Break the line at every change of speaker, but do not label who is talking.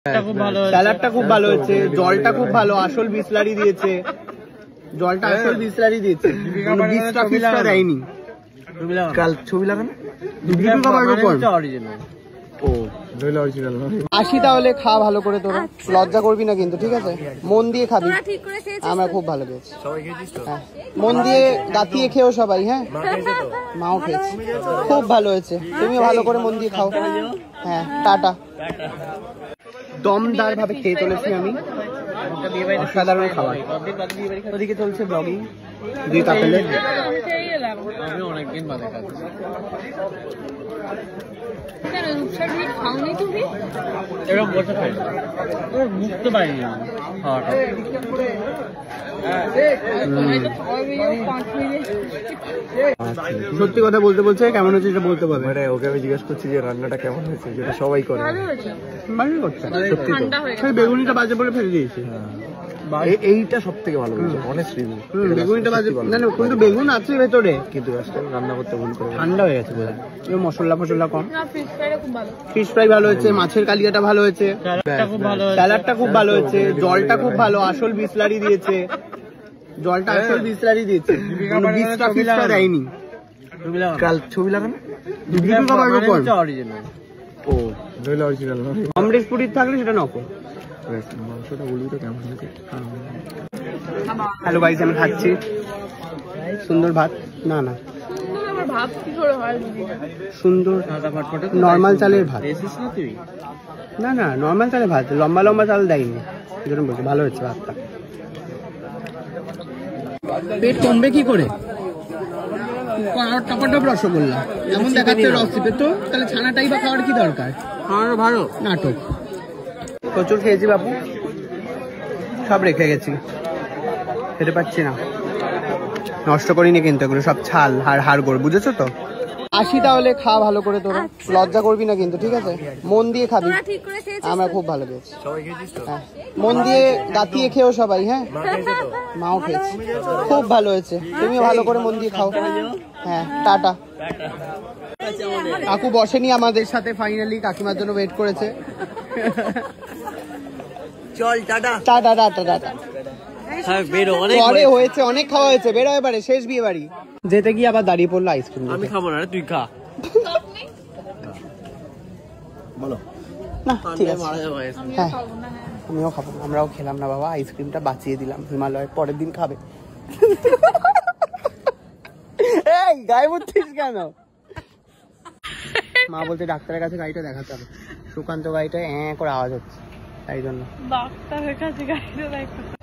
স্যালাডটা খুব ভালো হয়েছে, জলটা খুব ভালো, আসল বিসলারি দিয়েছে, জলটা আসল বিসলারি দিয়েছে, বিসটা দেয়নি।
কাল ছবি লাগানো
আসি তাহলে, খা ভালো করে, তোরা লজ্জা করবি না কিন্তু, ঠিক আছে? মন দিয়ে খাবি। আমরা খুব ভালো পেয়েছি, মন দিয়ে গাতিয়ে খেও সবাই। হ্যাঁ, মাও খেয়েছি, খুব ভালো হয়েছে। তুমিও ভালো করে মন দিয়ে খাও। হ্যাঁ, টাটা। দমদার ভাবে খেয়ে চলেছি আমি, অসাধারণ খাবার। ওদিকে চলছে ব্লগিং, দুই কাপেলে।
আমি অনেকদিন বাদে খাচ্ছি। এরকম বসে খাই, বুঝতে পারিনি খাওয়াটা।
সত্যি কথা বলতে বলছে কেমন হয়েছে এটা বলতে পারবে।
ওকে আমি জিজ্ঞেস করছি যে রান্নাটা কেমন হয়েছে, যেটা সবাই করে।
ভালোই করছে, বেগুনিটা বাজে বলে ফেলে দিয়েছি।
এইটা সব থেকে ভালো হয়েছে, অনেস্ট রিভিউ।
বেগুনিটা বাজে না, কিন্তু বেগুন আছে ভেতরে,
কিন্তু রান্না করতে ভুল করে
ঠান্ডা হয়ে গেছে বোধহয়, মশলা কম। ফিশ ফ্রাই ভালো হয়েছে, মাছের কালিয়াটা ভালো হয়েছে, স্যালাডটা খুব ভালো হয়েছে, জলটা খুব ভালো, আসল বিসলারি দিয়েছে, জলটা আসল বিসলারি দিয়েছে, বিসটা দেয়নি।
কাল ছবি লাগানো
অরিজিনাল।
ও নইলে অরিজিনাল না,
অমরেশ পুরীর থাকলে সেটা নকল।
মাংসটা বলবি তো কেমন হয়েছে।
হ্যালো গাইস, আমি খাচ্ছি সুন্দর ভাত। না না, সুন্দর নর্মাল চালের ভাত। না না, নর্মাল চালের ভাত, লম্বা লম্বা চাল দেয়নি, যেরকম বলছি। ভালো হচ্ছে ভাতটা। পেট কমবে কি করে? টপাটপ রসগোল্লা এমন দেখাচ্ছে, রস চিপে তো, তাহলে ছানাটাই বা খাওয়ার কি দরকার? ভালো নাটক। প্রচুর খেয়েছি বাপু, সব রেখে গেছি, খেতে পাচ্ছি না। নষ্ট করিনি কিন্তু, এগুলো সব ছাল আর হাড়গোড়, বুঝেছো তো? আসি তাহলে, খা ভালো করে, তোরা লজ্জা করবি না কিন্তু, ঠিক আছে? মন দিয়ে খাবি। আমরা খুব ভালো পেয়েছি, হ্যাঁ, মন দিয়ে গাতিয়ে খেও সবাই। হ্যাঁ, মাও খেয়েছি, খুব ভালো হয়েছে। তুমিও ভালো করে মন দিয়ে খাও। হ্যাঁ, টাটা। কাকু বসেনি আমাদের সাথে, ফাইনালি কাকিমার জন্য ওয়েট করেছে।
চল টাটা
টাটা টাটা টাটা। পরে হয়েছে, অনেক খাওয়া হয়েছে, বেরো এবারে, শেষ বিয়ে বাড়ি। যেতে গিয়ে আবার দাঁড়িয়ে পড়লো আইসক্রিম।
আমি খাবো না, তুই খা।
বলো
না, ঠিক আছে। হ্যাঁ, আমিও খাবো না, আমরাও খেলাম না বাবা, আইসক্রিমটা বাঁচিয়ে দিলাম হিমালয়, পরের দিন খাবে। এই গায়ে বুঝছিস কেন? মা বলতে ডাক্তারের কাছে গাড়িটা দেখাতে হবে, সুকান্ত গাড়িটা করে আওয়াজ হচ্ছে, তাই জন্য।
ডাক্তারের কাছে গাড়িটা দেখাতে